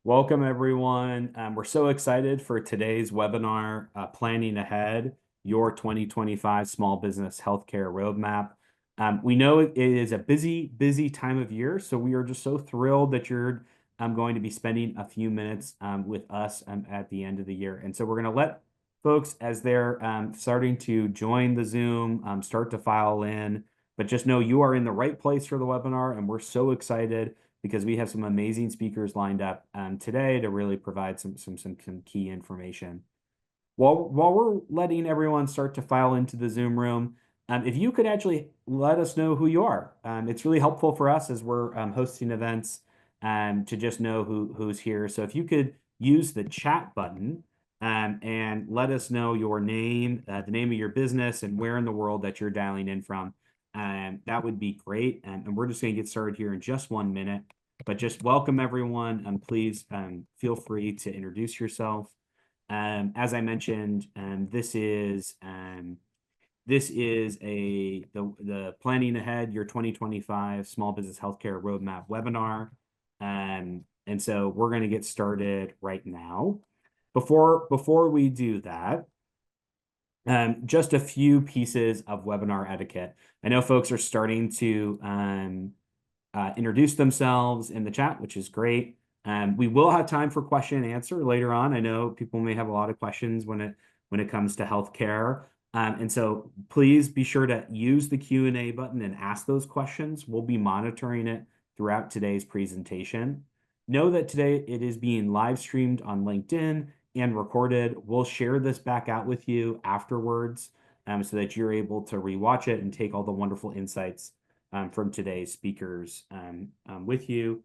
Welcome, everyone. We're so excited for today's webinar, Planning Ahead, Your 2025 Small Business Healthcare Roadmap. We know it is a busy time of year, so we are just so thrilled that you're going to be spending a few minutes with us at the end of the year. And so we're going to let folks, as they're starting to join the Zoom, start to file in, but just know you are in the right place for the webinar, and we're so excited because we have some amazing speakers lined up today to really provide some key information. While we're letting everyone start to file into the Zoom room, if you could actually let us know who you are. It's really helpful for us as we're hosting events to just know who's here. So if you could use the chat button and let us know your name, the name of your business, and where in the world that you're dialing in from. That would be great. And we're just going to get started here in just 1 minute. But just welcome everyone, and please feel free to introduce yourself. As I mentioned, this is the Planning Ahead Your 2025 Small Business Healthcare Roadmap webinar. And so we're going to get started right now. Before we do that, just a few pieces of webinar etiquette. I know folks are starting to introduce themselves in the chat, which is great. We will have time for question and answer later on. I know people may have a lot of questions when it comes to healthcare. And so please be sure to use the Q&A button and ask those questions. We'll be monitoring it throughout today's presentation. Know that today it is being live streamed on LinkedIn and recorded. We'll share this back out with you afterwards so that you're able to rewatch it and take all the wonderful insights from today's speakers with you.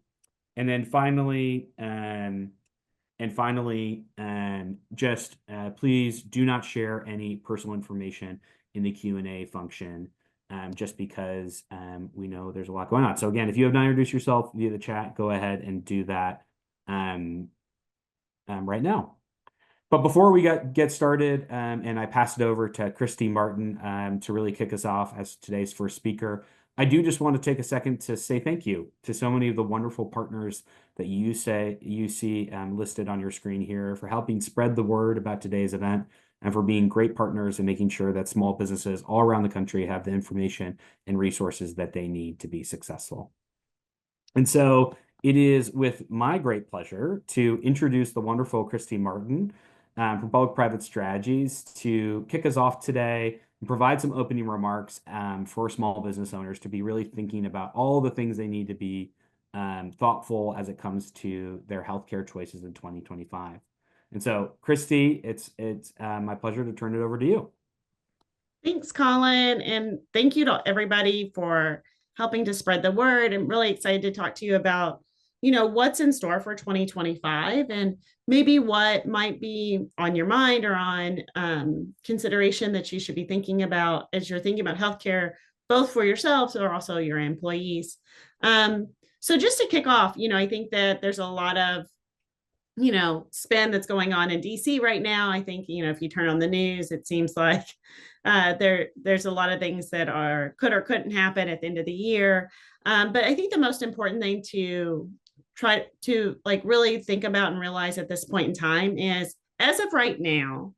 And then finally, just please do not share any personal information in the Q&A function, just because we know there's a lot going on. So again, if you have not introduced yourself via the chat, go ahead and do that right now. But before we get started, and I pass it over to Christy Martin to really kick us off as today's first speaker, I do just want to take a second to say thank you to so many of the wonderful partners that you see listed on your screen here for helping spread the word about today's event and for being great partners and making sure that small businesses all around the country have the information and resources that they need to be successful. And so it is with my great pleasure to introduce the wonderful Christy Martin from Public-Private Strategies to kick us off today and provide some opening remarks for small business owners to be really thinking about all the things they need to be thoughtful as it comes to their healthcare choices in 2025. And so, Christy, it's my pleasure to turn it over to you. Thanks, Colin, and thank you to everybody for helping to spread the word. I'm really excited to talk to you about, what's in store for 2025 and maybe what might be on your mind or on consideration that you should be thinking about as you're thinking about healthcare, both for yourselves or also your employees. So just to kick off, I think that there's a lot of spend that's going on in DC right now. I think, if you turn on the news, it seems like there's a lot of things that could or couldn't happen at the end of the year. But I think the most important thing to try to really think about and realize at this point in time is, as of right now,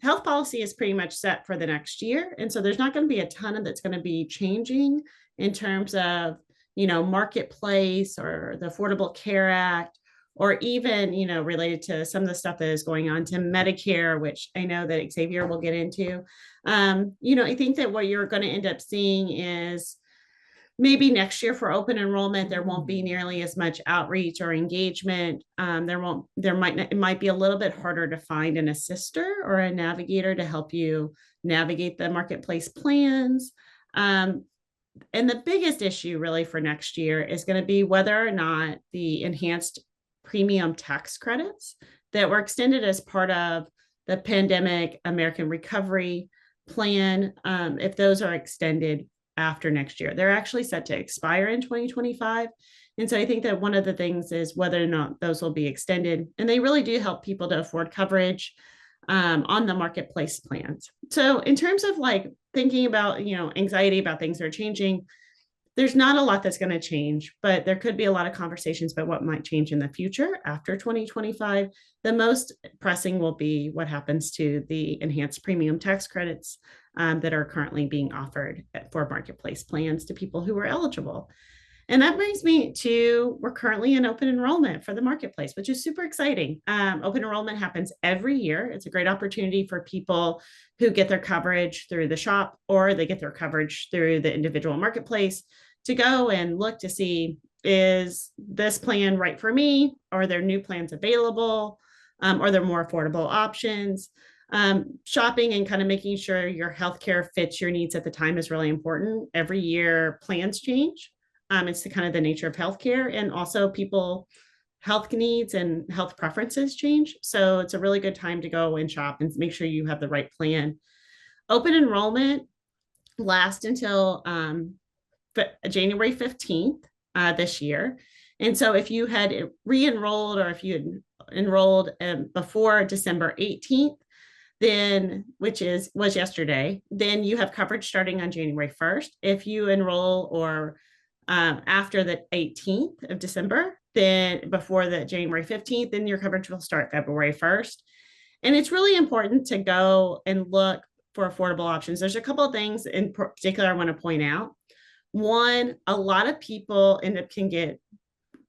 health policy is pretty much set for the next year. And so there's not going to be a ton of that's going to be changing in terms of, Marketplace or the Affordable Care Act, or even, related to some of the stuff that is going on to Medicare, which I know that Xavier will get into. I think that what you're going to end up seeing is maybe next year for open enrollment, there won't be nearly as much outreach or engagement. It might be a little bit harder to find an assister or a navigator to help you navigate the marketplace plans. And the biggest issue really for next year is going to be whether or not the enhanced premium tax credits that were extended as part of the pandemic American Recovery Plan, if those are extended after next year. They're actually set to expire in 2025. And so I think that one of the things is whether or not those will be extended. And they really do help people to afford coverage on the marketplace plans. So in terms of thinking about, anxiety about things that are changing, there's not a lot that's going to change, but there could be a lot of conversations about what might change in the future after 2025. The most pressing will be what happens to the enhanced premium tax credits that are currently being offered for marketplace plans to people who are eligible. And that brings me to, we're currently in open enrollment for the marketplace, which is super exciting. Open enrollment happens every year. It's a great opportunity for people who get their coverage through the shop or they get their coverage through the individual marketplace to go and look to see, is this plan right for me? Are there new plans available? Are there more affordable options? Shopping and kind of making sure your healthcare fits your needs at the time is really important. Every year, plans change. It's the kind of the nature of healthcare, and also people health needs and health preferences change. So it's a really good time to go and shop and make sure you have the right plan. Open enrollment lasts until January 15th this year. And so if you had re-enrolled or if you had enrolled before December 18th, then was yesterday, then you have coverage starting on January 1st. If you enroll or after the 18th of December, then before the January 15th, then your coverage will start February 1st. And it's really important to go and look for affordable options. There's a couple of things in particular I want to point out. One, a lot of people can get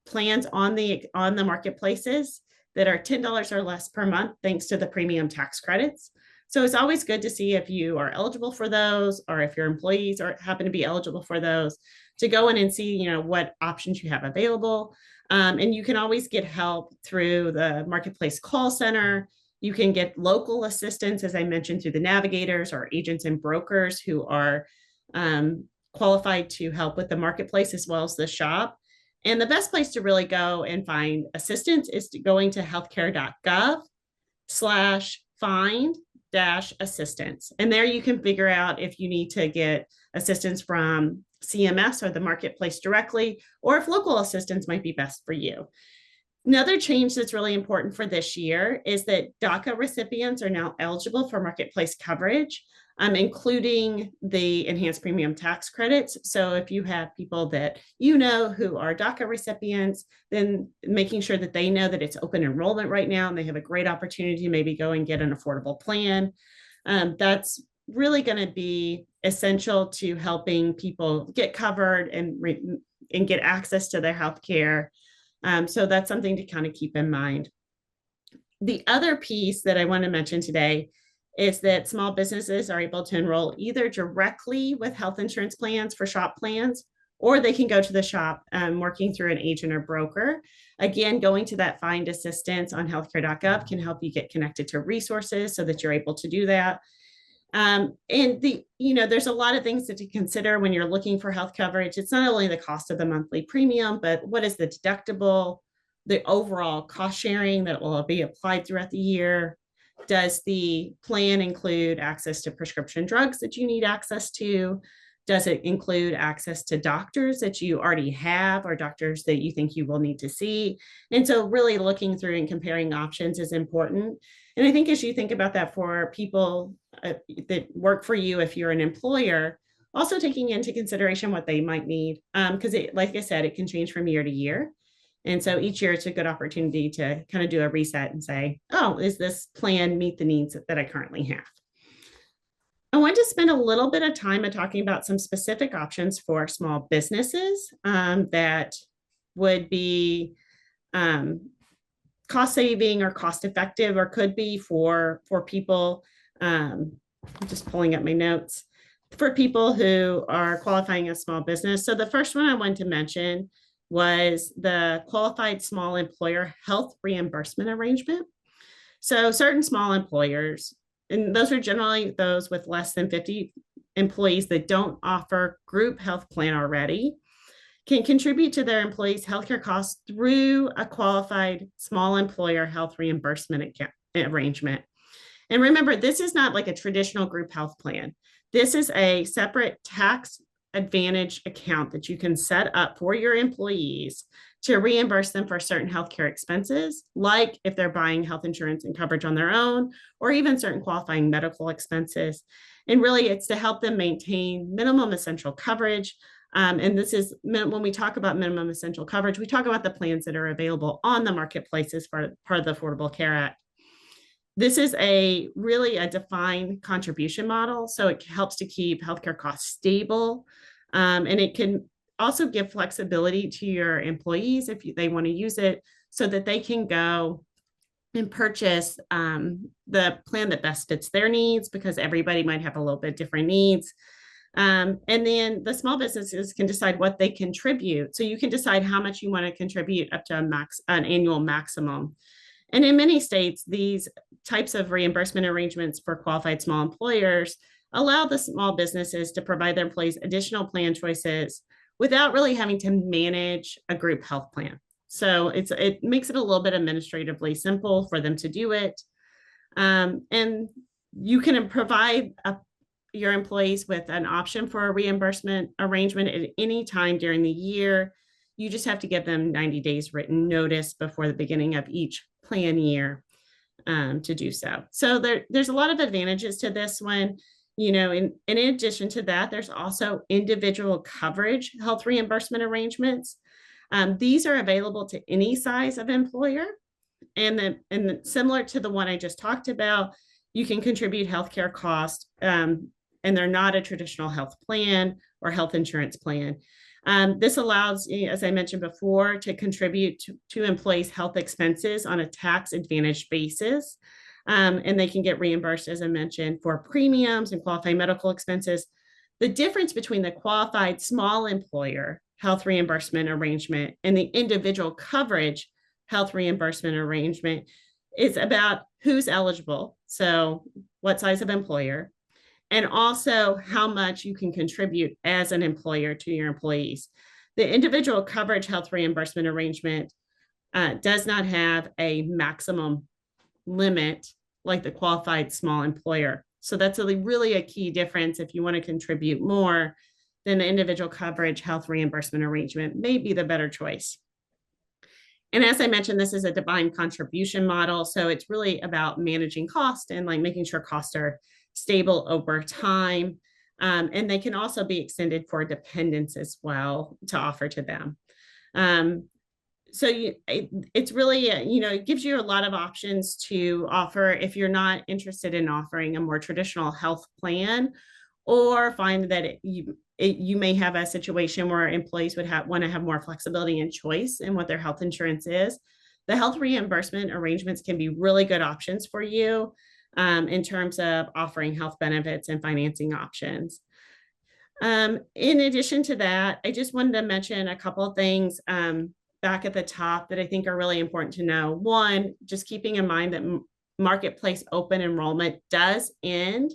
plans on the marketplaces that are $10 or less per month, thanks to the premium tax credits. So it's always good to see if you are eligible for those, or if your employees happen to be eligible for those, to go in and see, what options you have available. And you can always get help through the marketplace call center. You can get local assistance, as I mentioned, through the navigators or agents and brokers who are qualified to help with the marketplace as well as the shop. And the best place to really go and find assistance is going to healthcare.gov/find-assistance. And there you can figure out if you need to get assistance from CMS or the marketplace directly, or if local assistance might be best for you. Another change that's really important for this year is that DACA recipients are now eligible for marketplace coverage, including the enhanced premium tax credits. So if you have people that who are DACA recipients, then making sure that they know that it's open enrollment right now and they have a great opportunity to maybe go and get an affordable plan. That's really going to be essential to helping people get covered and get access to their health care. So that's something to kind of keep in mind. The other piece that I want to mention today is that small businesses are able to enroll either directly with health insurance plans for shop plans, or they can go to the shop working through an agent or broker. Again, going to that find assistance on healthcare.gov can help you get connected to resources so that you're able to do that. And there's a lot of things to consider when you're looking for health coverage. It's not only the cost of the monthly premium, but what is the deductible, the overall cost sharing that will be applied throughout the year. Does the plan include access to prescription drugs that you need access to? Does it include access to doctors that you already have or doctors that you think you will need to see? And so really looking through and comparing options is important. And I think as you think about that for people that work for you, if you're an employer, also taking into consideration what they might need, because like I said, it can change from year to year. And so each year it's a good opportunity to kind of do a reset and say, oh, is this plan meet the needs that I currently have? I want to spend a little bit of time talking about some specific options for small businesses that would be cost saving or cost effective, or could be for people. I'm just pulling up my notes for people who are qualifying as small business. So the first one I want to mention was the qualified small employer health reimbursement arrangement. So certain small employers, and those are generally those with less than 50 employees that don't offer group health plan already, can contribute to their employees' healthcare costs through a qualified small employer health reimbursement arrangement. And remember, this is not like a traditional group health plan. This is a separate tax advantage account that you can set up for your employees to reimburse them for certain healthcare expenses, like if they're buying health insurance and coverage on their own, or even certain qualifying medical expenses. And really, it's to help them maintain minimum essential coverage, And this is when we talk about minimum essential coverage, we talk about the plans that are available on the marketplaces for part of the Affordable Care Act. This is really a defined contribution model, so it helps to keep healthcare costs stable, and it can also give flexibility to your employees if they want to use it, so that they can go and purchase the plan that best fits their needs, because everybody might have a little bit different needs. And then the small businesses can decide what they contribute. So you can decide how much you want to contribute up to an annual maximum. And in many states, these types of reimbursement arrangements for qualified small employers allow the small businesses to provide their employees additional plan choices without really having to manage a group health plan. So it makes it a little bit administratively simple for them to do it. And you can provide your employees with an option for a reimbursement arrangement at any time during the year. You just have to give them 90 days written notice before the beginning of each plan year to do so. So there's a lot of advantages to this one. In addition to that, there's also individual coverage health reimbursement arrangements. These are available to any size of employer. And similar to the one I just talked about, you can contribute healthcare costs, and they're not a traditional health plan or health insurance plan. This allows, as I mentioned before, to contribute to employees' health expenses on a tax advantage basis. And they can get reimbursed, as I mentioned, for premiums and qualified medical expenses. The difference between the qualified small employer health reimbursement arrangement and the individual coverage health reimbursement arrangement is about who's eligible. So what size of employer, and also how much you can contribute as an employer to your employees. The individual coverage health reimbursement arrangement does not have a maximum limit like the qualified small employer. So that's really a key difference. If you want to contribute more, then the individual coverage health reimbursement arrangement may be the better choice. And as I mentioned, this is a defined contribution model. So it's really about managing cost and making sure costs are stable over time. And they can also be extended for dependents as well to offer to them. So it's really, it gives you a lot of options to offer if you're not interested in offering a more traditional health plan, or find that you may have a situation where employees would want to have more flexibility and choice in what their health insurance is. The health reimbursement arrangements can be really good options for you in terms of offering health benefits and financing options. In addition to that, I just wanted to mention a couple of things back at the top that I think are really important to know. One, just keeping in mind that Marketplace open enrollment does end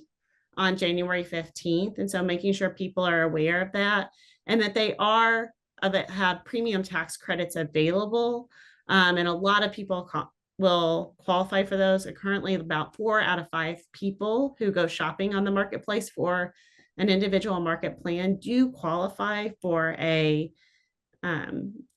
on January 15th. And so making sure people are aware of that, and that they have premium tax credits available. And a lot of people will qualify for those. Currently, about 4 out of 5 people who go shopping on the Marketplace for an individual market plan do qualify for a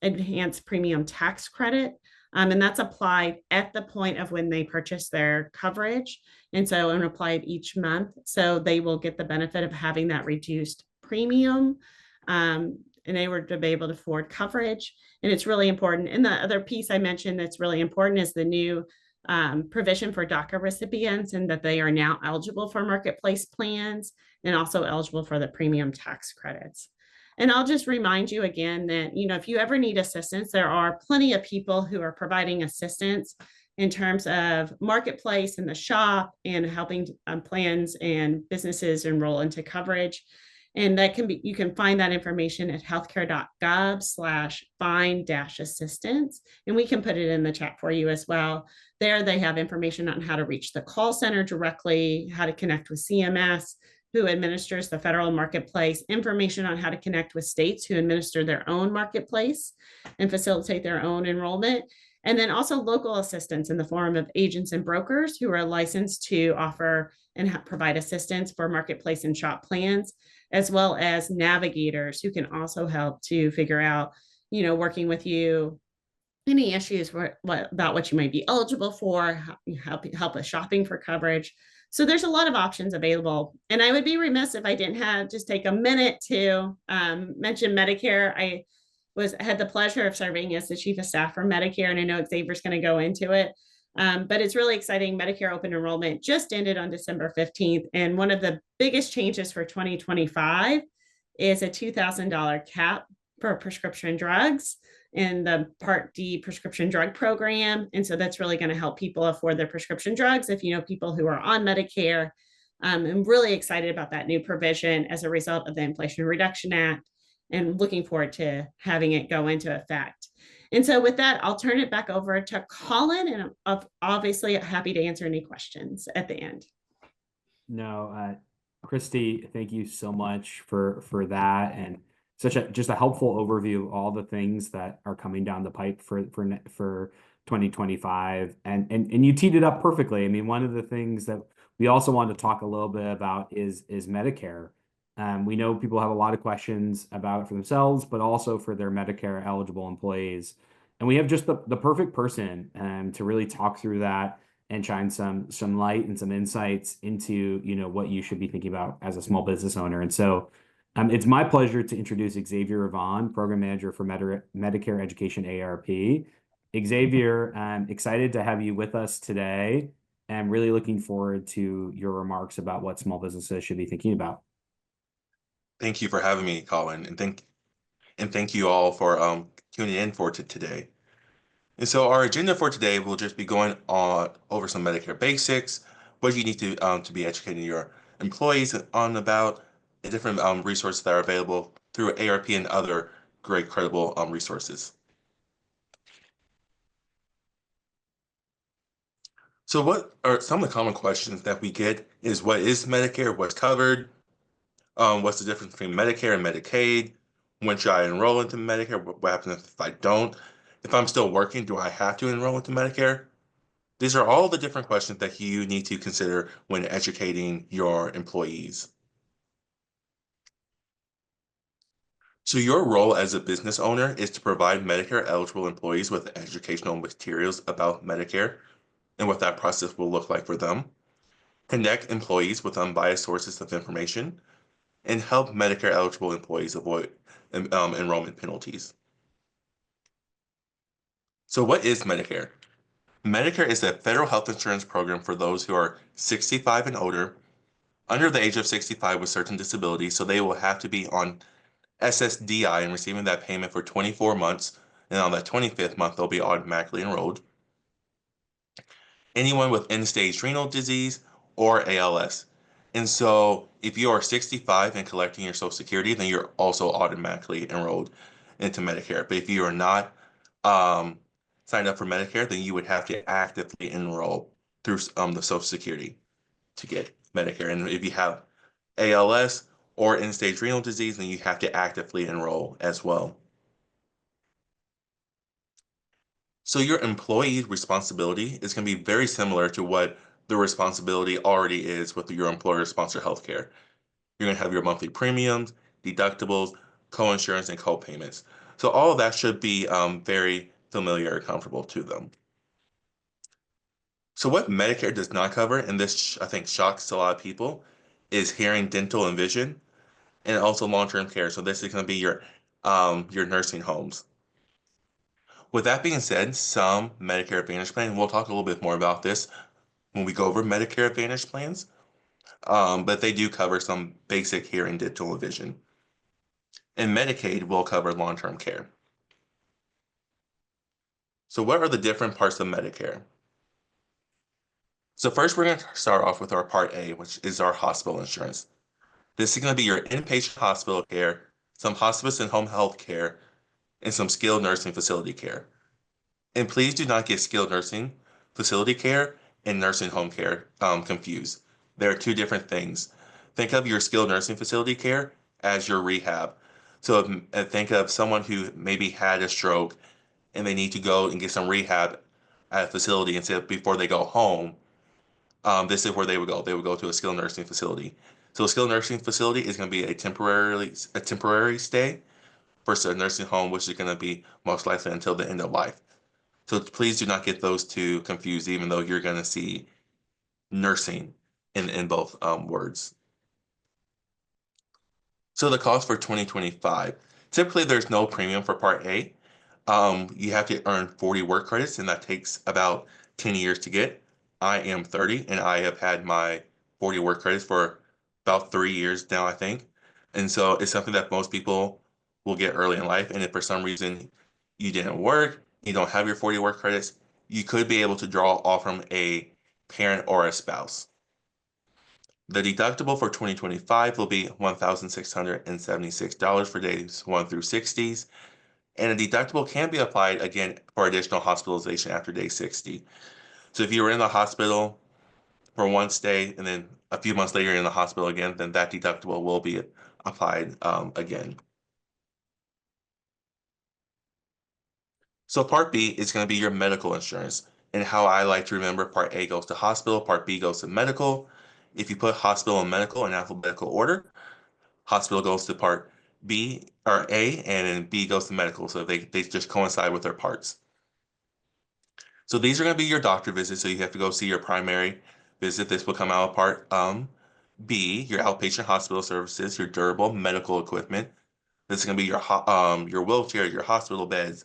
enhanced premium tax credit. And that's applied at the point of when they purchase their coverage. And so applied each month. So they will get the benefit of having that reduced premium. And they were to be able to afford coverage. And it's really important. And the other piece I mentioned that's really important is the new provision for DACA recipients, and that they are now eligible for Marketplace plans and also eligible for the premium tax credits. And I'll just remind you again that, if you ever need assistance, there are plenty of people who are providing assistance in terms of Marketplace and the shop, and helping plans and businesses enroll into coverage. And you can find that information at healthcare.gov/find-assistance. And we can put it in the chat for you as well. There they have information on how to reach the call center directly, how to connect with CMS, who administers the federal marketplace, information on how to connect with states who administer their own marketplace and facilitate their own enrollment. And then also local assistance in the form of agents and brokers who are licensed to offer and provide assistance for marketplace and shop plans, as well as navigators who can also help to figure out, working with you, any issues about what you might be eligible for, help with shopping for coverage. So there's a lot of options available. And I would be remiss if I didn't have just take a minute to mention Medicare. I had the pleasure of serving as the chief of staff for Medicare, and I know Xavier's going to go into it. But it's really exciting. Medicare open enrollment just ended on December 15th. And one of the biggest changes for 2025 is a $2,000 cap for prescription drugs in the Part D prescription drug program. And so that's really going to help people afford their prescription drugs. If you know people who are on Medicare, I'm really excited about that new provision as a result of the Inflation Reduction Act and looking forward to having it go into effect. And so with that, I'll turn it back over to Colin, and I'm obviously happy to answer any questions at the end. No, Christy, thank you so much for that, and such a just a helpful overview of all the things that are coming down the pipe for 2025. And you teed it up perfectly. I mean, one of the things that we also want to talk a little bit about is Medicare. We know people have a lot of questions about it for themselves, but also for their Medicare eligible employees. And we have just the perfect person to really talk through that and shine some light and some insights into what you should be thinking about as a small business owner. And so it's my pleasure to introduce Xavier Yvonne, Program Manager for Medicare Education ARP. Xavier, I'm excited to have you with us today and really looking forward to your remarks about what small businesses should be thinking about. Thank you for having me, Colin, and thank you all for tuning in for today. And so our agenda for today will just be going on over some Medicare basics, what you need to be educating your employees on about, the different resources that are available through ARP and other great credible resources. So what are some of the common questions that we get is what is Medicare, what's covered, what's the difference between Medicare and Medicaid, when should I enroll into Medicare, what happens if I don't, if I'm still working, do I have to enroll into Medicare? These are all the different questions that you need to consider when educating your employees. So your role as a business owner is to provide Medicare eligible employees with educational materials about Medicare and what that process will look like for them, connect employees with unbiased sources of information, and help Medicare eligible employees avoid enrollment penalties. So what is Medicare? Medicare is a federal health insurance program for those who are 65 and older, under the age of 65 with certain disabilities, so they will have to be on SSDI and receiving that payment for 24 months, and on that 25th month, they'll be automatically enrolled. Anyone with end-stage renal disease or ALS. And so if you are 65 and collecting your Social Security, then you're also automatically enrolled into Medicare. But if you are not signed up for Medicare, then you would have to actively enroll through the Social Security to get Medicare. And if you have ALS or end-stage renal disease, then you have to actively enroll as well. So your employee responsibility is going to be very similar to what the responsibility already is with your employer-sponsored healthcare. You're going to have your monthly premiums, deductibles, co-insurance, and co-payments. So all of that should be very familiar and comfortable to them. So what Medicare does not cover, and this I think shocks a lot of people, is hearing, dental, and vision, and also long-term care. So this is going to be your nursing homes. With that being said, some Medicare Advantage plans, and we'll talk a little bit more about this when we go over Medicare Advantage plans, but they do cover some basic hearing, dental, and vision. And Medicaid will cover long-term care. So what are the different parts of Medicare? So first, we're going to start off with our Part A, which is our hospital insurance. This is going to be your inpatient hospital care, some hospice and home health care, and some skilled nursing facility care. And please do not get skilled nursing facility care and nursing home care confused. There are two different things. Think of your skilled nursing facility care as your rehab. So think of someone who maybe had a stroke and they need to go and get some rehab at a facility instead before they go home. This is where they would go. They would go to a skilled nursing facility. So a skilled nursing facility is going to be a temporary stay versus a nursing home, which is going to be most likely until the end of life. So please do not get those two confused, even though you're going to see nursing in both words. So the cost for 2025, typically there's no premium for Part A. You have to earn 40 work credits, and that takes about 10 years to get. I am 30, and I have had my 40 work credits for about 3 years now, I think. And so it's something that most people will get early in life. And if for some reason you didn't work, you don't have your 40 work credits, you could be able to draw off from a parent or a spouse. The deductible for 2025 will be $1,676 for days 1 through 60, and a deductible can be applied again for additional hospitalization after day 60. So if you were in the hospital for one stay and then a few months later you're in the hospital again, then that deductible will be applied again. So Part B is going to be your medical insurance. And how I like to remember, Part A goes to hospital, Part B goes to medical. If you put hospital and medical in alphabetical order, hospital goes to Part B or A, and then B goes to medical. So they just coincide with their parts. So these are going to be your doctor visits. So you have to go see your primary visit. This will come out of Part B, your outpatient hospital services, your durable medical equipment. This is going to be your wheelchair, your hospital beds,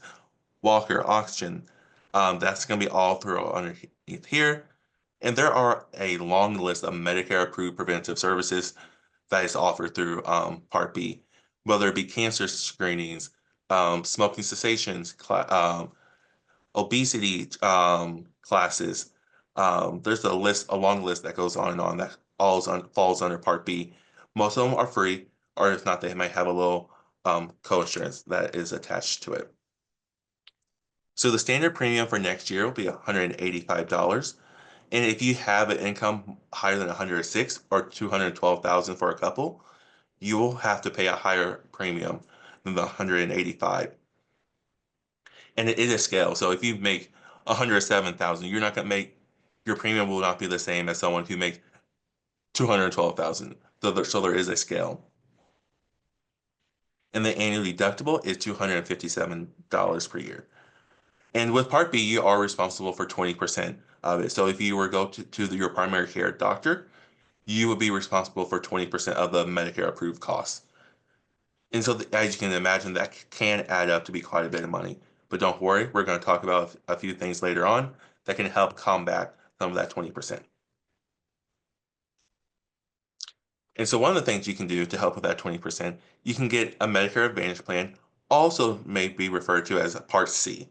walker, oxygen. That's going to be all through underneath here. And there are a long list of Medicare approved preventive services that is offered through Part B, whether it be cancer screenings, smoking cessations, obesity classes. There's a long list that goes on and on that falls under Part B. Most of them are free, or if not, they might have a little co-insurance that is attached to it. So the standard premium for next year will be $185. And if you have an income higher than 106 or 212,000 for a couple, you will have to pay a higher premium than the 185. And it is a scale. So if you make 107,000, you're not going to make your premium will not be the same as someone who makes 212,000. So there is a scale. And the annual deductible is $257 per year. And with Part B, you are responsible for 20% of it. So if you were to go to your primary care doctor, you would be responsible for 20% of the Medicare approved costs. And so as you can imagine, that can add up to be quite a bit of money. But don't worry, we're going to talk about a few things later on that can help combat some of that 20%. And so one of the things you can do to help with that 20%, you can get a Medicare Advantage plan, also may be referred to as Part C.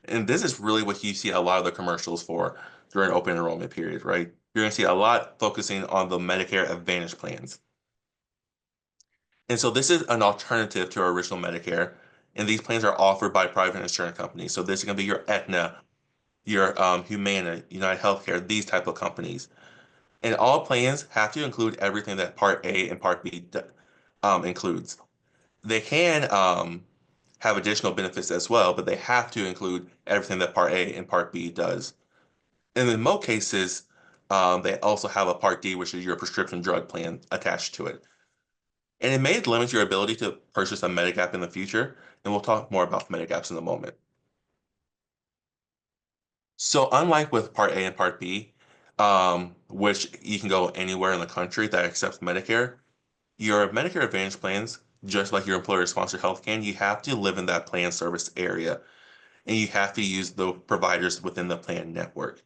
And this is really what you see a lot of the commercials for during open enrollment period, right? You're going to see a lot focusing on the Medicare Advantage plans. And so this is an alternative to our original Medicare, and these plans are offered by private insurance companies. So this is going to be your Aetna, your Humana, United Healthcare, these type of companies. And all plans have to include everything that Part A and Part B includes. They can have additional benefits as well, but they have to include everything that Part A and Part B does. And in most cases, they also have a Part D, which is your prescription drug plan attached to it. And it may limit your ability to purchase a Medigap in the future, and we'll talk more about Medigaps in a moment. So unlike with Part A and Part B, which you can go anywhere in the country that accepts Medicare, your Medicare Advantage plans, just like your employer-sponsored health plan, you have to live in that plan service area, and you have to use the providers within the plan network.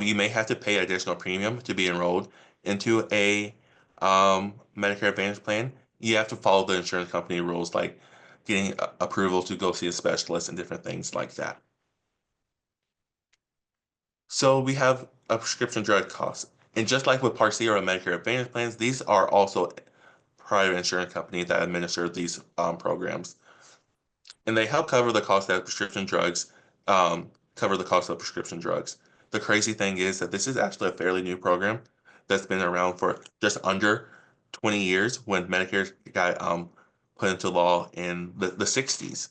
You may have to pay additional premium to be enrolled into a Medicare Advantage plan. You have to follow the insurance company rules, like getting approval to go see a specialist and different things like that. So we have a prescription drug cost. And just like with Part C or Medicare Advantage plans, these are also private insurance companies that administer these programs. And they help cover the cost of prescription drugs, cover the cost of prescription drugs. The crazy thing is that this is actually a fairly new program that's been around for just under 20 years when Medicare got put into law in the 60s.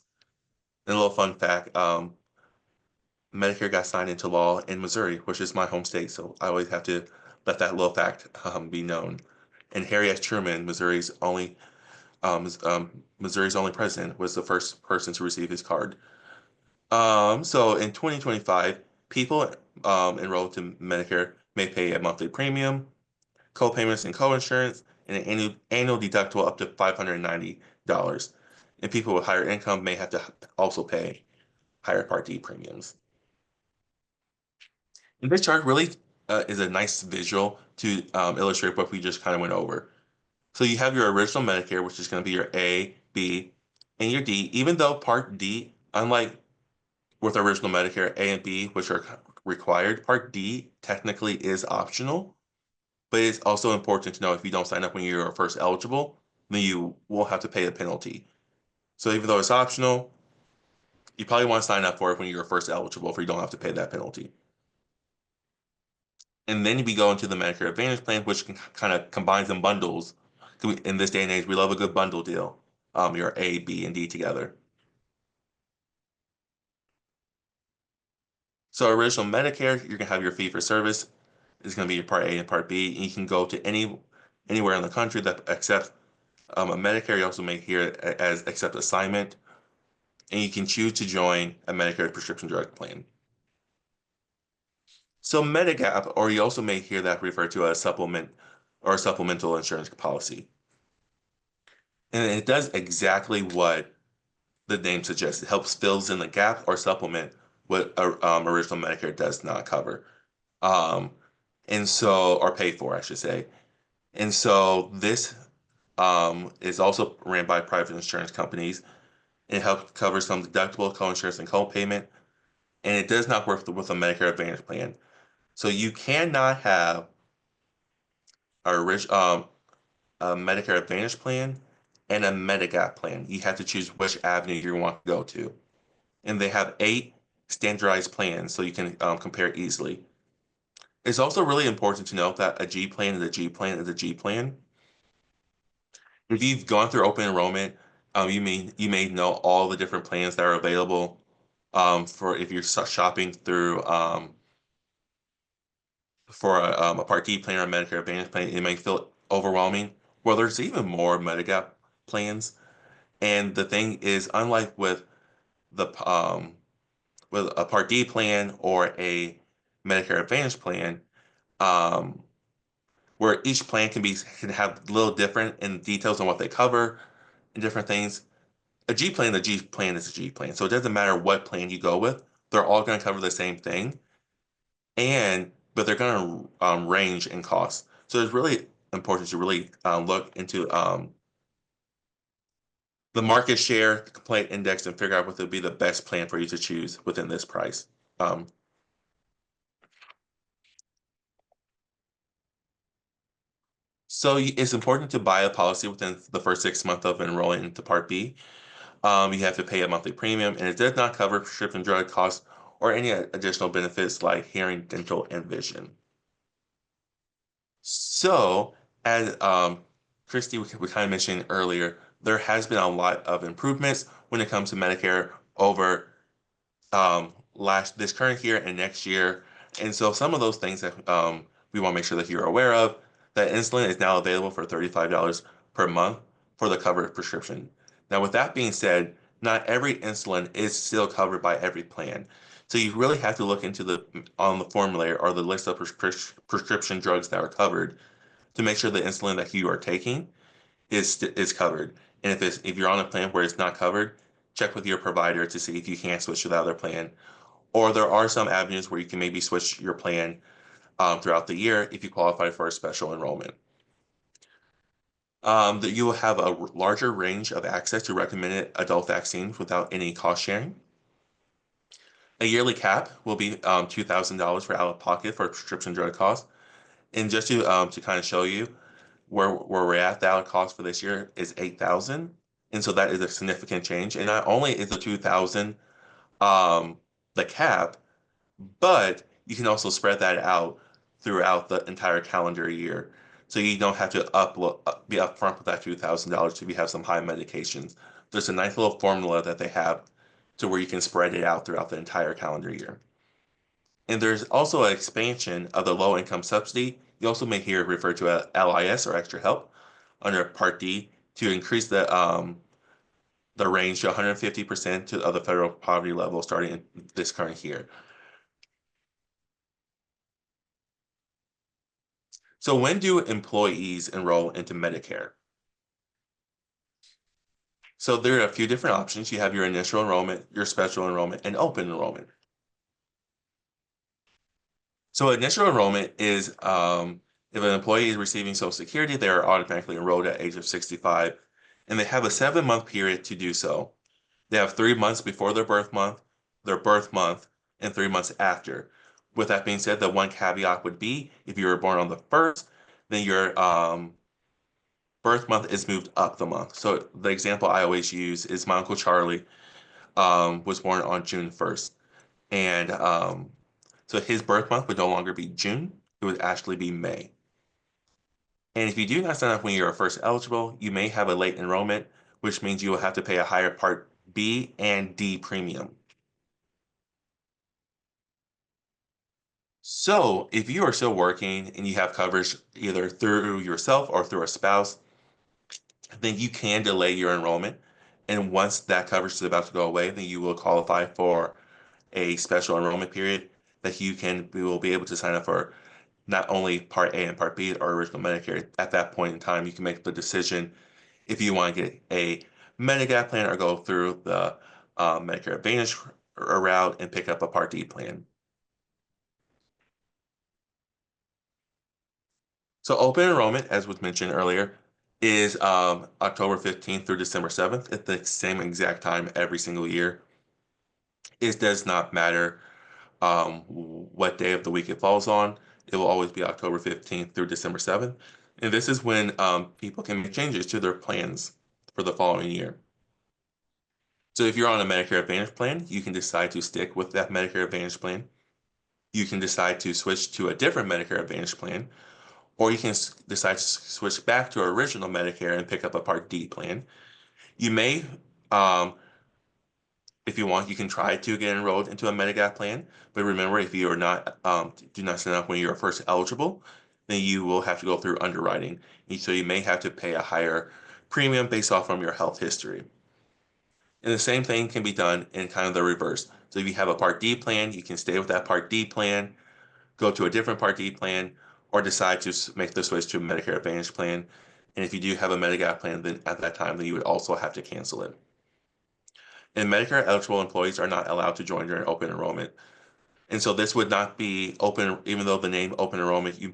And a little fun fact, Medicare got signed into law in Missouri, which is my home state, so I always have to let that little fact be known. And Harry S. Truman, Missouri's only president, was the first person to receive his card. So in 2025, people enrolled to Medicare may pay a monthly premium, co-payments and co-insurance, and an annual deductible up to $590. And people with higher income may have to also pay higher Part D premiums. And this chart really is a nice visual to illustrate what we just kind of went over. So you have your original Medicare, which is going to be your A, B, and your D, even though Part D, unlike with original Medicare, A and B, which are required, Part D technically is optional, but it's also important to know if you don't sign up when you're first eligible, then you will have to pay a penalty. So even though it's optional, you probably want to sign up for it when you're first eligible, if you don't have to pay that penalty. And then we go into the Medicare Advantage plan, which kind of combines and bundles. In this day and age, we love a good bundle deal. Your A, B, and D together. So original Medicare, you're gonna have your fee for service. It's gonna be your Part A and Part B. And you can go to anywhere in the country that accepts a Medicare. You also may hear it as accept assignment, and you can choose to join a Medicare prescription drug plan. So Medigap, or you also may hear that referred to as supplement or supplemental insurance policy. And it does exactly what the name suggests. It helps fills in the gap or supplement what original Medicare does not cover. Um, and so, or pay for, I should say. And so this is also ran by private insurance companies. It helps cover some deductible, co-insurance, and co-payment. And it does not work with a Medicare Advantage plan. So you cannot have a Medicare Advantage plan and a Medigap plan. You have to choose which avenue you want to go to. And they have 8 standardized plans, so you can compare easily. It's also really important to note that a G plan is a G plan is a G plan. If you've gone through open enrollment, you may know all the different plans that are available for if you're shopping through for a Part D plan or a Medicare Advantage plan. It may feel overwhelming. Well, there's even more Medigap plans, and the thing is, unlike the with a Part D plan or a Medicare Advantage plan, um, where each plan can have a little different in details on what they cover and different things. A G plan, the G plan is a G plan. So it doesn't matter what plan you go with, they're all going to cover the same thing. But they're going to range in cost. So it's really important to really look into the market share, the complaint index, and figure out what would be the best plan for you to choose within this price. So it's important to buy a policy within the first 6 months of enrolling into Part B. You have to pay a monthly premium, and it does not cover prescription drug costs or any additional benefits like hearing, dental, and vision. So, as Christy, we kind of mentioned earlier, there has been a lot of improvements when it comes to Medicare over this current year and next year. And so some of those things that we want to make sure that you're aware of, that insulin is now available for $35 per month for the covered prescription. Now, with that being said, not every insulin is still covered by every plan. So you really have to look into on the formulary or the list of prescription drugs that are covered to make sure the insulin that you are taking is covered. And if you're on a plan where it's not covered, check with your provider to see if you can switch to the other plan. Or there are some avenues where you can maybe switch your plan throughout the year if you qualify for a special enrollment. That you will have a larger range of access to recommended adult vaccines without any cost sharing. A yearly cap will be $2,000 for out-of-pocket for prescription drug costs. And just to kind of show you where we're at, the out cost for this year is $8,000, and so that is a significant change. And not only is the $2,000 the cap, but you can also spread that out throughout the entire calendar year. So you don't have to be upfront with that $2,000 if you have some high medications. There's a nice little formula that they have to where you can spread it out throughout the entire calendar year. And there's also an expansion of the low income subsidy. You also may hear it referred to as LIS or extra help under Part D to increase the range to 150% of the federal poverty level starting in this current year. So when do employees enroll into Medicare? So there are a few different options. You have your initial enrollment, your special enrollment, and open enrollment. So initial enrollment is if an employee is receiving Social Security, they are automatically enrolled at age of 65, and they have a 7-month period to do so. They have 3 months before their birth month, and 3 months after. With that being said, the one caveat would be if you were born on the 1st, then your birth month is moved up the month. So the example I always use is my Uncle Charlie was born on June 1st. And so his birth month would no longer be June, it would actually be May. And if you do not sign up when you're first eligible, you may have a late enrollment, which means you will have to pay a higher Part B and D premium. So if you are still working and you have coverage either through yourself or through a spouse, then you can delay your enrollment. And once that coverage is about to go away, then you will qualify for a special enrollment period that we will be able to sign up for not only Part A and Part B or original Medicare. At that point in time, you can make the decision if you want to get a Medigap plan or go through the Medicare Advantage route and pick up a Part D plan. So open enrollment, as was mentioned earlier, is October 15th through December 7th at the same exact time every single year. It does not matter what day of the week it falls on. It will always be October 15th through December 7th. And this is when people can make changes to their plans for the following year. So if you're on a Medicare Advantage plan, you can decide to stick with that Medicare Advantage plan. You can decide to switch to a different Medicare Advantage plan, or you can decide to switch back to original Medicare and pick up a Part D plan. You may, if you want, you can try to get enrolled into a Medigap plan, but remember, if you are not, do not sign up when you're first eligible, then you will have to go through underwriting. So you may have to pay a higher premium based off from your health history. And the same thing can be done in kind of the reverse. So if you have a Part D plan, you can stay with that Part D plan, go to a different Part D plan, or decide to make the switch to a Medicare Advantage plan. And if you do have a Medigap plan, then at that time, then you would also have to cancel it. And Medicare eligible employees are not allowed to join during open enrollment. And so this would not be open, even though the name open enrollment you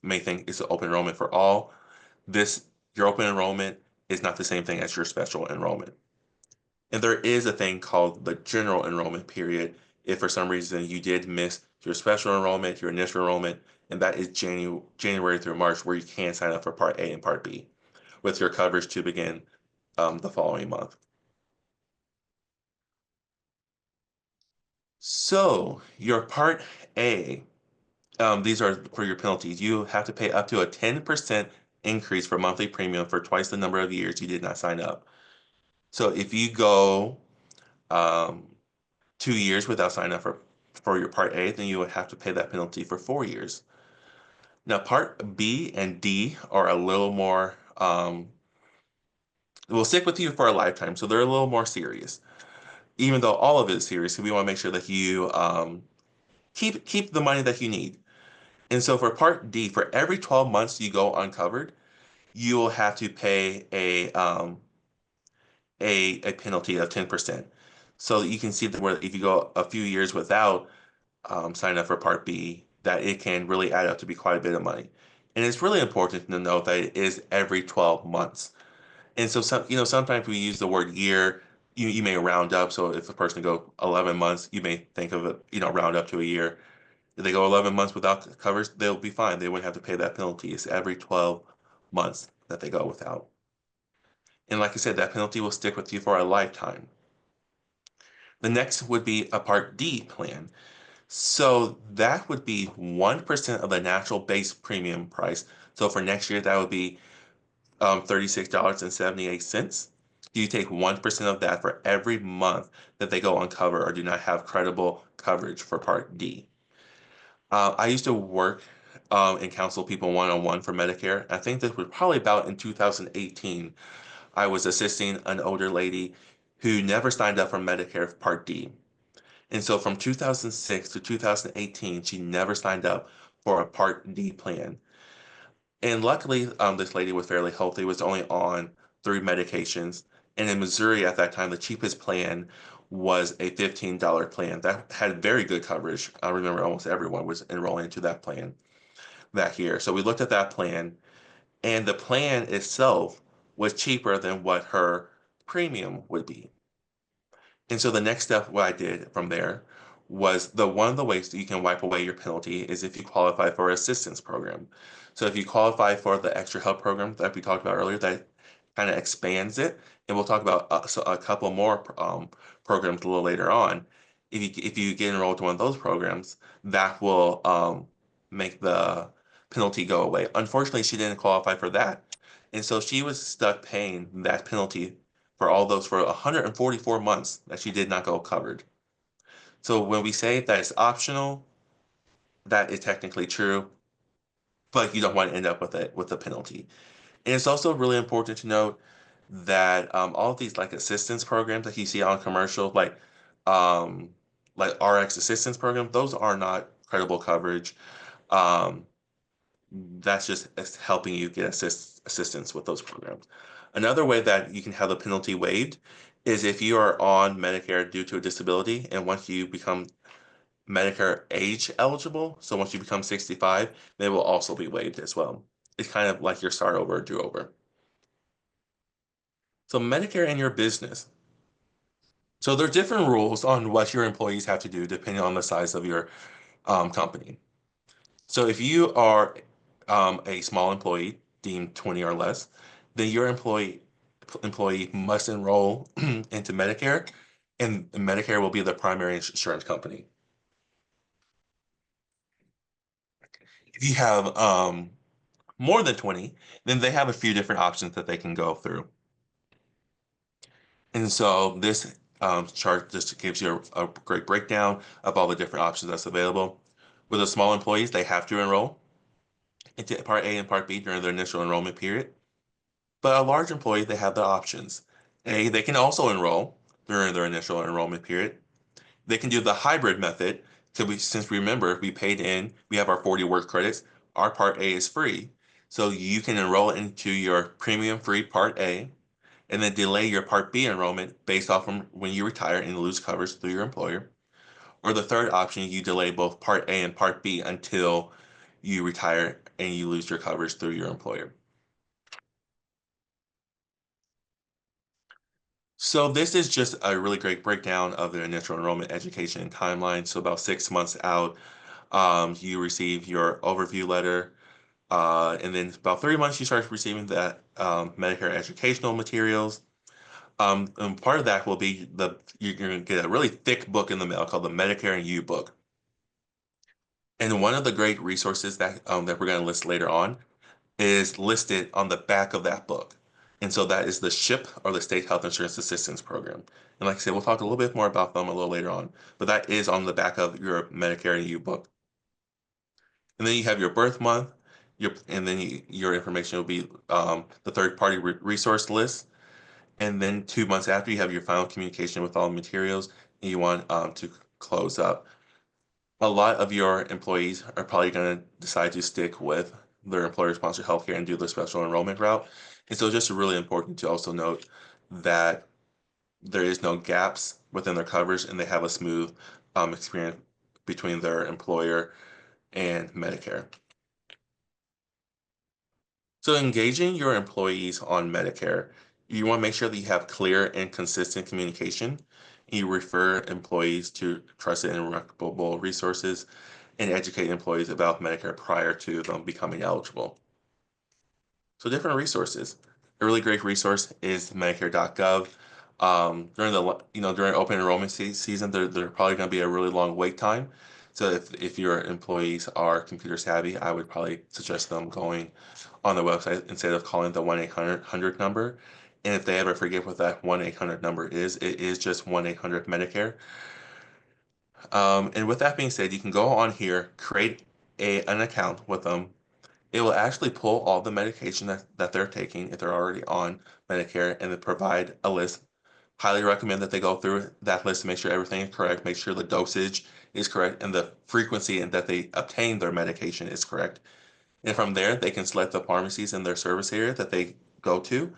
may think is an open enrollment for all. Your open enrollment is not the same thing as your special enrollment. And there is a thing called the general enrollment period if for some reason you did miss your special enrollment, your initial enrollment, and that is January through March, where you can sign up for Part A and Part B with your coverage to begin the following month. So your Part A, these are for your penalties. You have to pay up to a 10% increase for monthly premium for twice the number of years you did not sign up. So if you go 2 years without signing up for your Part A, then you would have to pay that penalty for 4 years. Now, Part B and D are a little more, will stick with you for a lifetime, so they're a little more serious. Even though all of it is serious, we want to make sure that you keep the money that you need. And so for Part D, for every 12 months you go uncovered, you will have to pay a penalty of 10%. So you can see that where if you go a few years without sign up for Part B, that it can really add up to be quite a bit of money. And it's really important to note that it is every 12 months. And so sometimes we use the word year, you may round up. So if a person go 11 months, you may think of it, round up to a year. If they go 11 months without coverage, they'll be fine. They wouldn't have to pay that penalty. It's every 12 months that they go without. And like I said, that penalty will stick with you for a lifetime. The next would be a Part D plan. So that would be 1% of the natural base premium price. So for next year, that would be $36.78. You take 1% of that for every month that they go uncover or do not have credible coverage for Part D. I used to work and counsel people one-on-one for Medicare. I think this was probably about in 2018. I was assisting an older lady who never signed up for Medicare Part D. And so from 2006 to 2018, she never signed up for a Part D plan. And luckily, this lady was fairly healthy, was only on 3 medications. And in Missouri at that time, the cheapest plan was a $15 plan that had very good coverage. I remember almost everyone was enrolling into that plan that year. So we looked at that plan, and the plan itself was cheaper than what her premium would be. And so the next step, what I did from there was one of the ways that you can wipe away your penalty is if you qualify for assistance program. So if you qualify for the extra help program that we talked about earlier, that kind of expands it, and we'll talk about a couple more programs a little later on. If you get enrolled to one of those programs, that will make the penalty go away. Unfortunately, she didn't qualify for that, and so she was stuck paying that penalty for 144 months that she did not go covered. So when we say that it's optional, that is technically true, but you don't want to end up with it with a penalty. And it's also really important to note that all of these like assistance programs that you see on commercial, um, like RX assistance program, those are not credible coverage. Um, that's just helping you get assistance with those programs. Another way that you can have the penalty waived is if you are on Medicare due to a disability, and once you become Medicare age eligible, so once you become 65, they will also be waived as well. It's kind of like your start over, do over. So Medicare and your business. So there are different rules on what your employees have to do depending on the size of your company. So if you are a small employee deemed 20 or less, then your employee must enroll into Medicare, and Medicare will be the primary insurance company. If you have more than 20, then they have a few different options that they can go through. And so this chart just gives you a great breakdown of all the different options that's available. With the small employees, they have to enroll into Part A and Part B during their initial enrollment period. But a large employee, they have the options. A, they can also enroll during their initial enrollment period. They can do the hybrid method. Since remember, we paid in, we have our 40 work credits. Our Part A is free. So you can enroll into your premium free Part A and then delay your Part B enrollment based off from when you retire and lose coverage through your employer. Or the third option, you delay both Part A and Part B until you retire and you lose your coverage through your employer. So this is just a really great breakdown of the initial enrollment education timeline. So about 6 months out, you receive your overview letter. And then about 3 months, you start receiving that Medicare educational materials. And part of that will be you're going to get a really thick book in the mail called the Medicare and You book. And one of the great resources that we're going to list later on is listed on the back of that book. And so that is the SHIP, or the State Health Insurance Assistance Program. And like I said, we'll talk a little bit more about them a little later on, but that is on the back of your Medicare and You book. And then you have your birth month, and then your information will be the third-party resource list. And then 2 months after, you have your final communication with all the materials, and you want to close up. A lot of your employees are probably going to decide to stick with their employer-sponsored healthcare and do the special enrollment route. And so it's just really important to also note that there is no gaps within their coverage, and they have a smooth experience between their employer and Medicare. So engaging your employees on Medicare, you want to make sure that you have clear and consistent communication. You refer employees to trusted and reputable resources and educate employees about Medicare prior to them becoming eligible. So different resources. A really great resource is Medicare.gov. During open enrollment season, there's probably going to be a really long wait time. So if your employees are computer savvy, I would probably suggest them going on the website instead of calling the 1-800 number. And if they ever forget what that 1-800 number is, it is just 1-800 Medicare. And with that being said, you can go on here, create an account with them. It will actually pull all the medication that they're taking if they're already on Medicare, and then provide a list. Highly recommend that they go through that list to make sure everything is correct, make sure the dosage is correct, and the frequency and that they obtain their medication is correct. And from there, they can select the pharmacies in their service area that they go to.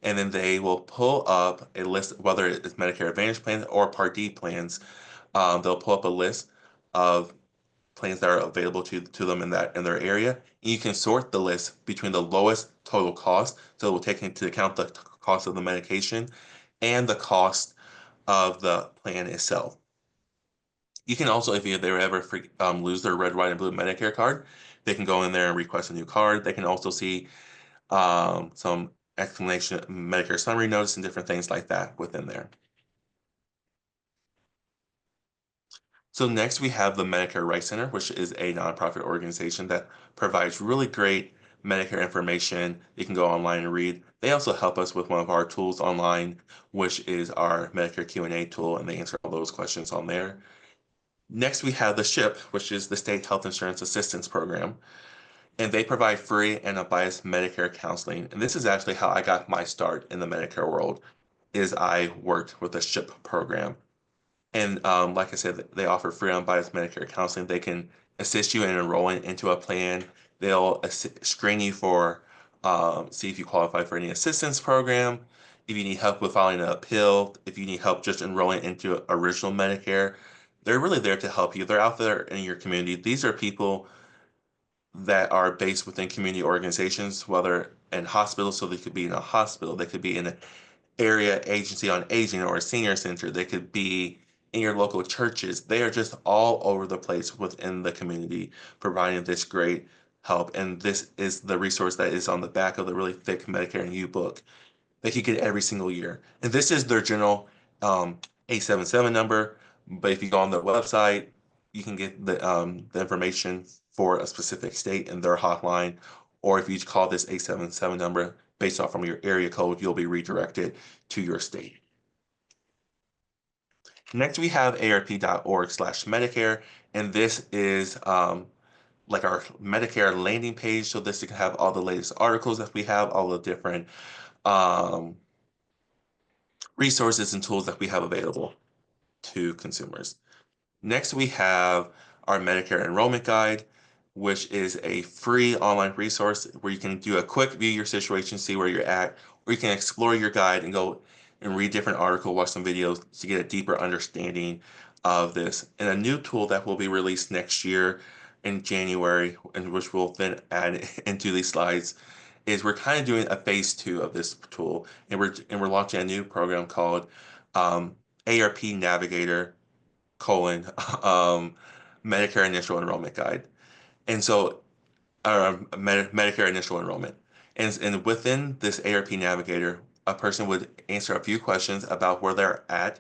And then they will pull up a list, whether it's Medicare Advantage plans or Part D plans. They'll pull up a list of plans that are available to them in their area. And you can sort the list between the lowest total cost, so it will take into account the cost of the medication and the cost of the plan itself. You can also, if they ever lose their red, white, and blue Medicare card, they can go in there and request a new card. They can also see some explanation, Medicare summary notice, and different things like that within there. So next we have the Medicare Rights Center, which is a nonprofit organization that provides really great Medicare information. You can go online and read. They also help us with one of our tools online, which is our Medicare Q&A tool, and they answer all those questions on there. Next, we have the SHIP, which is the State Health Insurance Assistance Program, and they provide free and unbiased Medicare counseling. And this is actually how I got my start in the Medicare world, is I worked with the SHIP program. And like I said, they offer free unbiased Medicare counseling. They can assist you in enrolling into a plan. They'll screen you for, see if you qualify for any assistance program, if you need help with filing an appeal, if you need help just enrolling into original Medicare. They're really there to help you. They're out there in your community. These are people that are based within community organizations, whether in hospitals, so they could be in a hospital, they could be in an area agency on aging or a senior center, they could be in your local churches. They are just all over the place within the community, providing this great help. And this is the resource that is on the back of the really thick Medicare and You book that you get every single year. And this is their general 877 number. But if you go on their website, you can get the information for a specific state in their hotline. Or if you call this 877 number based off from your area code, you'll be redirected to your state. Next, we have arp.org/Medicare, and this is like our Medicare landing page. So this can have all the latest articles that we have, all the different resources and tools that we have available to consumers. Next, we have our Medicare enrollment guide, which is a free online resource where you can do a quick view your situation, see where you're at, or you can explore your guide and go and read different articles, watch some videos to get a deeper understanding of this. And a new tool that will be released next year in January, and which we'll then add into these slides, is we're kind of doing a phase 2 of this tool, and we're launching a new program called ARP Navigator : Medicare Initial Enrollment Guide. And so Medicare Initial Enrollment. And within this ARP Navigator, a person would answer a few questions about where they're at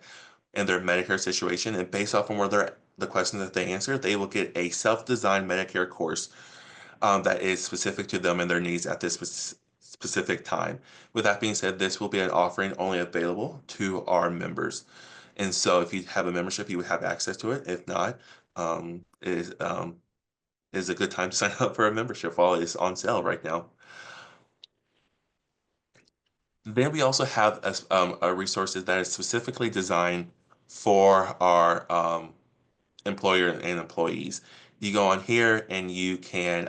in their Medicare situation. And based off on where they're at, the questions that they answer, they will get a self-designed Medicare course that is specific to them and their needs at this specific time. With that being said, this will be an offering only available to our members. And so if you have a membership, you would have access to it. If not, it is a good time to sign up for a membership while it's on sale right now. Then we also have a resources that is specifically designed for our employer and employees. You go on here and you can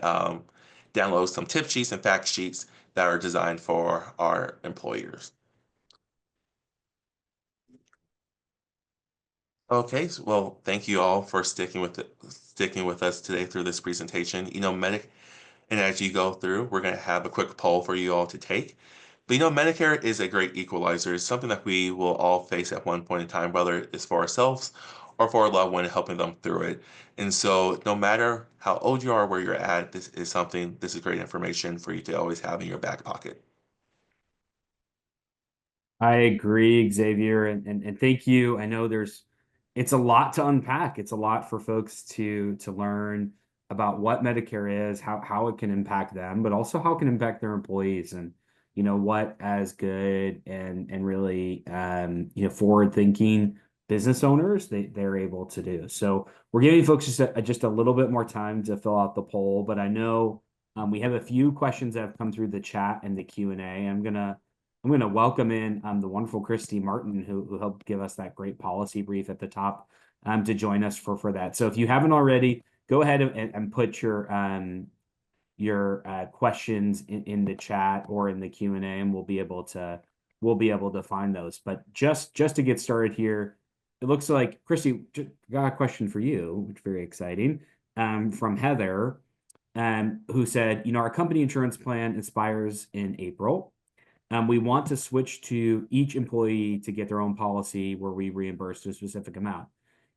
download some tip sheets and fact sheets that are designed for our employers. Okay, so, well, thank you all for sticking with us today through this presentation. And as you go through, we're going to have a quick poll for you all to take. But Medicare is a great equalizer. It's something that we will all face at one point in time, whether it's for ourselves or for a loved one, helping them through it. And so no matter how old you are, where you're at, this is great information for you to always have in your back pocket. I agree, Xavier, and thank you. I know it's a lot to unpack. It's a lot for folks to learn about what Medicare is, how it can impact them, but also how it can impact their employees, and what as good and really forward thinking business owners they're able to do. So we're giving folks just a little bit more time to fill out the poll, but I know we have a few questions that have come through the chat and the Q&A. I'm gonna welcome in the wonderful Christy Martin, who helped give us that great policy brief at the top, to join us for that. So if you haven't already, go ahead and put your your questions in the chat or in the Q&A, and we'll be able to find those. But just to get started here, it looks like Christy got a question for you, which is very exciting, from Heather, who said, our company insurance plan expires in April. We want to switch to each employee to get their own policy where we reimburse to a specific amount.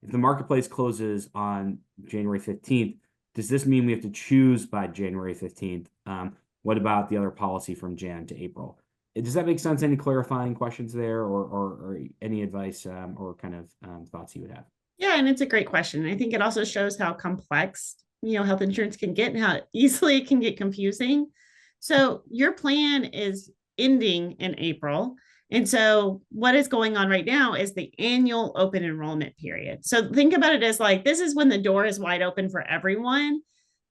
If the marketplace closes on January 15th, does this mean we have to choose by January 15th? What about the other policy from Jan to April? Does that make sense? Any clarifying questions there, or any advice or kind of thoughts you would have? Yeah, and it's a great question. I think it also shows how complex, health insurance can get and how easily it can get confusing. So your plan is ending in April. And so what is going on right now is the annual open enrollment period. So think about it as like, this is when the door is wide open for everyone.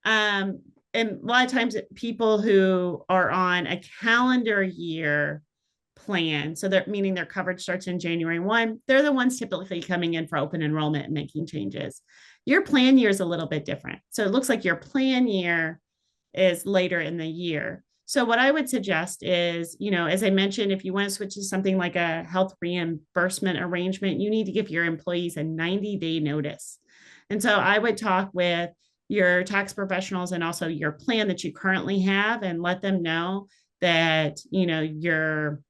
And a lot of times people who are on a calendar year plan, so that meaning their coverage starts in January 1, they're the ones typically coming in for open enrollment and making changes. Your plan year is a little bit different. So it looks like your plan year is later in the year. So what I would suggest is, as I mentioned, if you want to switch to something like a health reimbursement arrangement, you need to give your employees a 90-day notice. And so I would talk with your tax professionals and also your plan that you currently have and let them know that, your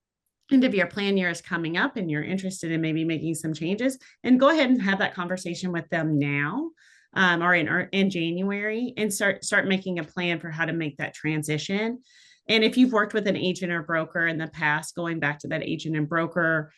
end of your plan year is coming up and you're interested in maybe making some changes, and go ahead and have that conversation with them now, or in January, and start making a plan for how to make that transition. And if you've worked with an agent or broker in the past, going back to that agent and broker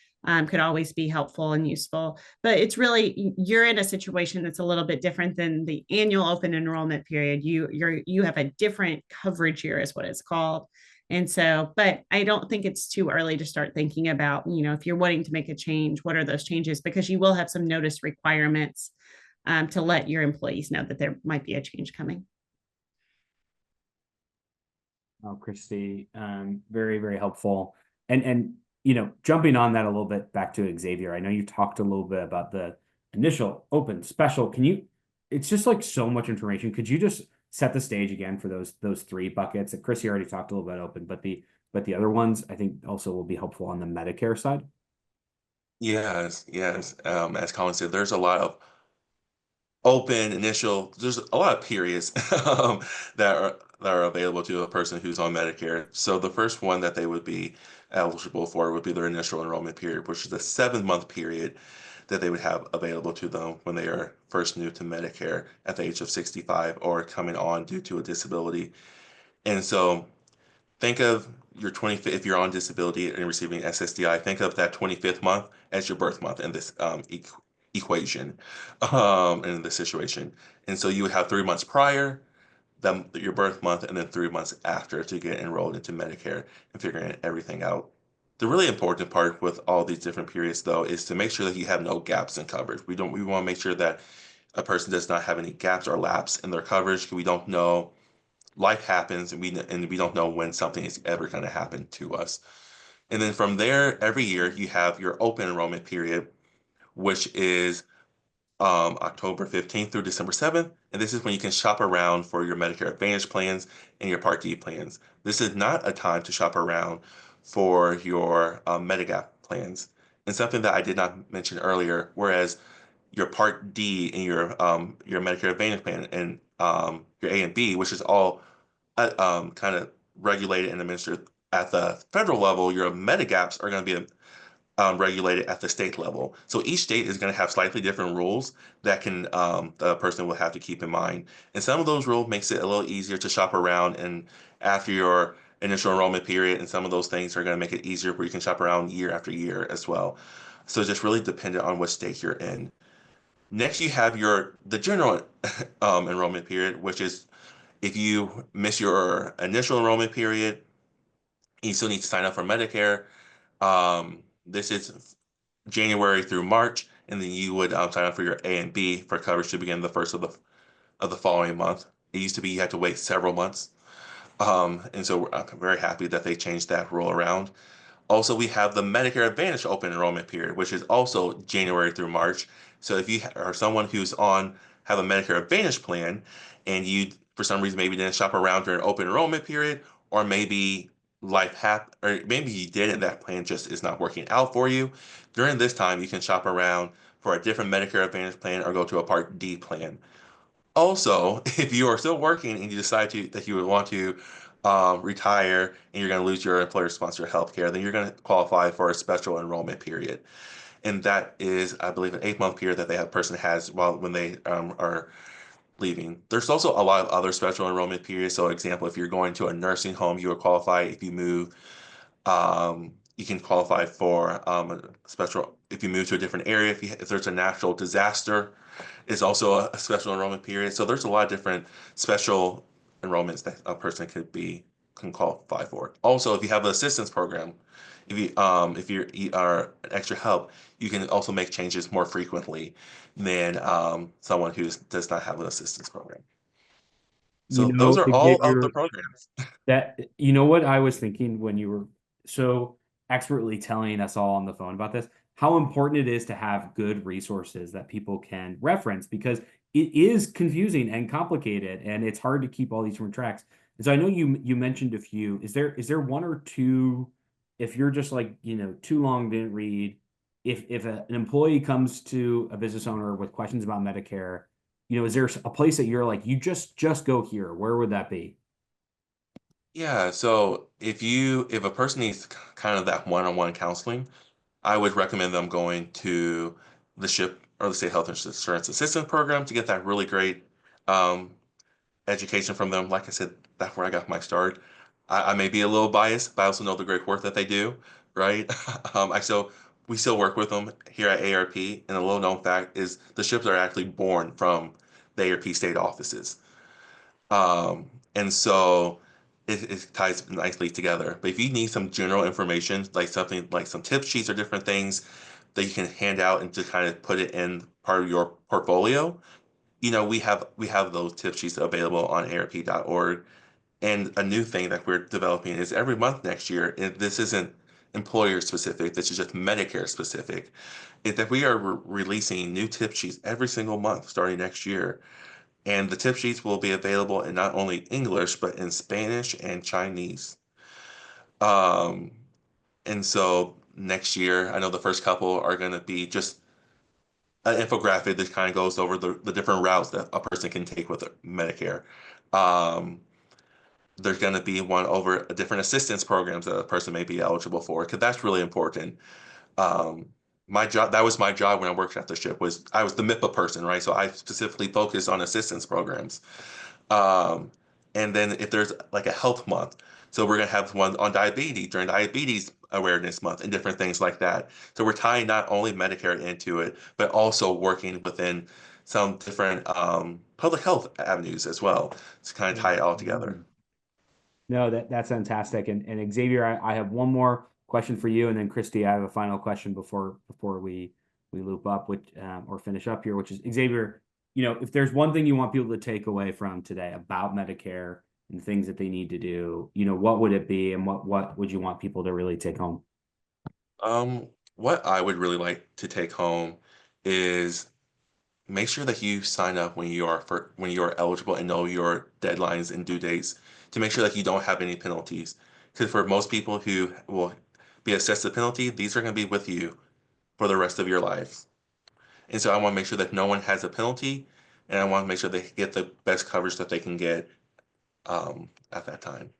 could always be helpful and useful. But it's really, you're in a situation that's a little bit different than the annual open enrollment period. You have a different coverage year is what it's called. And so, but I don't think it's too early to start thinking about, if you're wanting to make a change, what are those changes? Because you will have some notice requirements to let your employees know that there might be a change coming. Oh, Christy, very, very helpful. And jumping on that a little bit back to Xavier, I know you talked a little bit about the initial, open, special. It's just like so much information. Could you just set the stage again for those three buckets? That Chrissy already talked a little bit open, but the other ones I think also will be helpful on the Medicare side. Yes. As Colin said, there's a lot of open initial, there's a lot of periods that are available to a person who's on Medicare. So the first one that they would be eligible for would be their initial enrollment period, which is a 7-month period that they would have available to them when they are first new to Medicare at the age of 65 or coming on due to a disability. And so think of your 25th, if you're on disability and receiving SSDI, think of that 25th month as your birth month in this equation, in this situation. And so you would have 3 months prior, your birth month, and then 3 months after to get enrolled into Medicare and figuring everything out. The really important part with all these different periods, though, is to make sure that you have no gaps in coverage. We want to make sure that a person does not have any gaps or lapse in their coverage. We don't know. Life happens, and we don't know when something is ever going to happen to us. And then from there, every year you have your open enrollment period, which is October 15th through December 7th. And this is when you can shop around for your Medicare Advantage plans and your Part D plans. This is not a time to shop around for your Medigap plans. And something that I did not mention earlier, whereas your Part D and your Medicare Advantage plan and your A and B, which is all kind of regulated and administered at the federal level, your Medigaps are going to be regulated at the state level. So each state is going to have slightly different rules that the person will have to keep in mind. And some of those rules makes it a little easier to shop around and after your initial enrollment period, and some of those things are going to make it easier where you can shop around year after year as well. So it's just really dependent on what state you're in. Next, you have the general enrollment period, which is if you miss your initial enrollment period, you still need to sign up for Medicare. This is January through March, and then you would sign up for your A and B for coverage to begin the first of the following month. It used to be you had to wait several months, and so I'm very happy that they changed that rule around. Also, we have the Medicare Advantage open enrollment period, which is also January through March. So if you are someone who's on have a Medicare Advantage plan and you, for some reason, maybe didn't shop around during open enrollment period, or maybe or maybe you did and that plan just is not working out for you. During this time, you can shop around for a different Medicare Advantage plan or go to a Part D plan. Also, if you are still working and you decide that you would want to retire and you're going to lose your employer-sponsored health care, then you're going to qualify for a special enrollment period. And that is, I believe, an 8-month period that the person has when they are leaving. There's also a lot of other special enrollment periods. So, example, if you're going to a nursing home, you would qualify. If you move, you can qualify for a special. If you move to a different area, if there's a natural disaster, is also a special enrollment period. So there's a lot of different special enrollments that a person can qualify for. Also, if you have an assistance program, if you are an extra help, you can also make changes more frequently than someone who does not have an assistance program. So those are all of the programs. That, you know what I was thinking when you were so expertly telling us all on the phone about this, how important it is to have good resources that people can reference, because it is confusing and complicated and it's hard to keep all these different tracks. And so I know you mentioned a few. Is there one or two, if you're just like, too long, didn't read, if an employee comes to a business owner with questions about Medicare, is there a place that you're like, you just go here? Where would that be? Yeah, so if a person needs kind of that one-on-one counseling, I would recommend them going to the SHIP or the State Health Insurance Assistance Program to get that really great um, education from them. Like I said, that's where I got my start. I may be a little biased, but I also know the great work that they do, right? We still work with them here at ARP, and a little known fact is the SHIPs are actually born from the ARP state offices. And so it ties nicely together. But if you need some general information, like something like some tip sheets or different things that you can hand out and just kind of put it in part of your portfolio, we have those tip sheets available on arp.org. And a new thing that we're developing is every month next year, and this isn't employer specific, this is just Medicare specific, is that we are releasing new tip sheets every single month starting next year. And the tip sheets will be available in not only English, but in Spanish and Chinese. Um, and so next year, I know the first couple are going to be just an infographic that kind of goes over the different routes that a person can take with Medicare. Um, there's going to be one over different assistance programs that a person may be eligible for, because that's really important. Um, that was my job when I worked at the ship, was I was the MIPA person, right? So I specifically focused on assistance programs. Um, and then if there's like a health month, so we're gonna have one on diabetes during Diabetes Awareness Month and different things like that. So we're tying not only Medicare into it, but also working within some different public health avenues as well to kind of tie it all together. No, that's fantastic. And Xavier, I have one more question for you, and then Christy, I have a final question before we loop up with or finish up here, which is, Xavier, if there's one thing you want people to take away from today about Medicare and things that they need to do, what would it be, and what would you want people to really take home? What I would really like to take home is make sure that you sign up when you are eligible and know your deadlines and due dates to make sure that you don't have any penalties. Because for most people who will be assessed a penalty, these are going to be with you for the rest of your life. And so I want to make sure that no one has a penalty, and I want to make sure they get the best coverage that they can get at that time.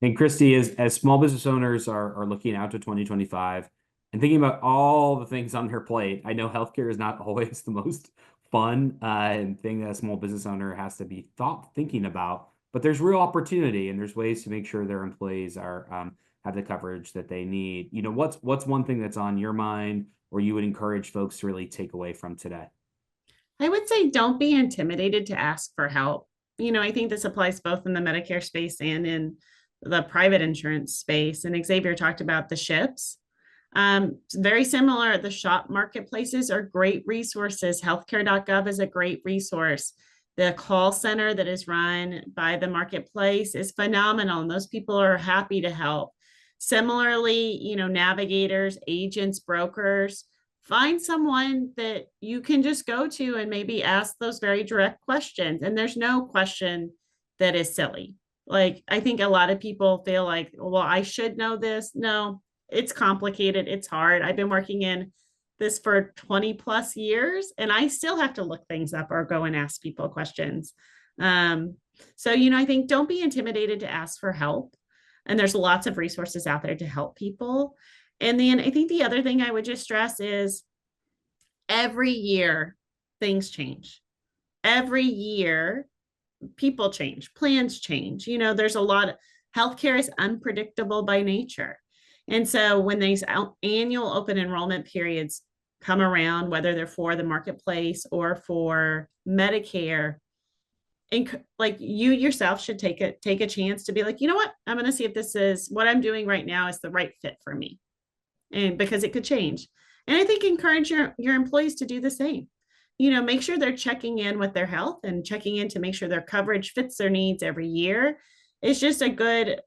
And Christy, as small business owners are looking out to 2025 and thinking about all the things on their plate, I know healthcare is not always the most fun and thing that a small business owner has to be thinking about, but there's real opportunity and there's ways to make sure their employees are have the coverage that they need. What's one thing that's on your mind or you would encourage folks to really take away from today? I would say don't be intimidated to ask for help. I think this applies both in the Medicare space and in the private insurance space. And Xavier talked about the SHIPs. It's very similar. The shop marketplaces are great resources. Healthcare.gov is a great resource. The call center that is run by the marketplace is phenomenal, and those people are happy to help. Similarly, navigators, agents, brokers, find someone that you can just go to and maybe ask those very direct questions. And there's no question that is silly. Like, I think a lot of people feel like, well, I should know this. No, it's complicated. It's hard. I've been working in this for 20 plus years, and I still have to look things up or go and ask people questions. So, I think don't be intimidated to ask for help. And there's lots of resources out there to help people. And then I think the other thing I would just stress is every year things change. Every year people change, plans change. There's a lot of healthcare is unpredictable by nature. And so when these annual open enrollment periods come around, whether they're for the marketplace or for Medicare, and like you yourself should take a chance to be like, you know what, I'm going to see if this is what I'm doing right now is the right fit for me, and because it could change. And I think encourage your employees to do the same. Make sure they're checking in with their health and checking in to make sure their coverage fits their needs every year. It's just a good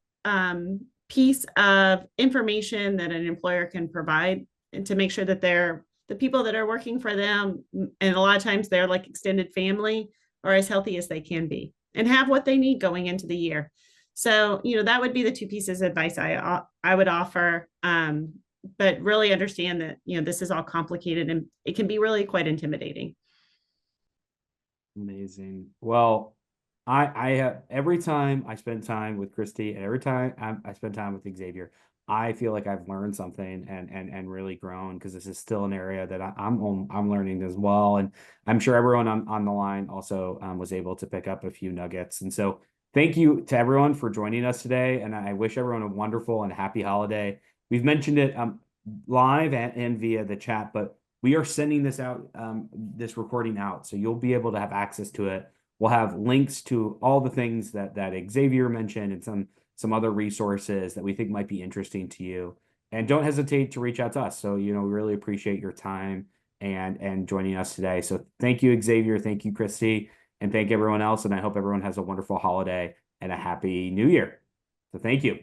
piece of information that an employer can provide, and to make sure that the people that are working for them, and a lot of times they're like extended family, are as healthy as they can be and have what they need going into the year. So, that would be the two pieces of advice I would offer. But really understand that, this is all complicated and it can be really quite intimidating. Amazing. Well, I have, every time I spend time with Christy and every time I spend time with Xavier, I feel like I've learned something and really grown, because this is still an area that I'm learning as well. And I'm sure everyone on the line also was able to pick up a few nuggets. And so thank you to everyone for joining us today. And I wish everyone a wonderful and happy holiday. We've mentioned it live and via the chat, but we are sending this out, this recording out, so you'll be able to have access to it. We'll have links to all the things that Xavier mentioned, and some other resources that we think might be interesting to you. And don't hesitate to reach out to us. So, we really appreciate your time and joining us today. So thank you, Xavier. Thank you, Christy. And thank everyone else. And I hope everyone has a wonderful holiday and a happy new year. So thank you.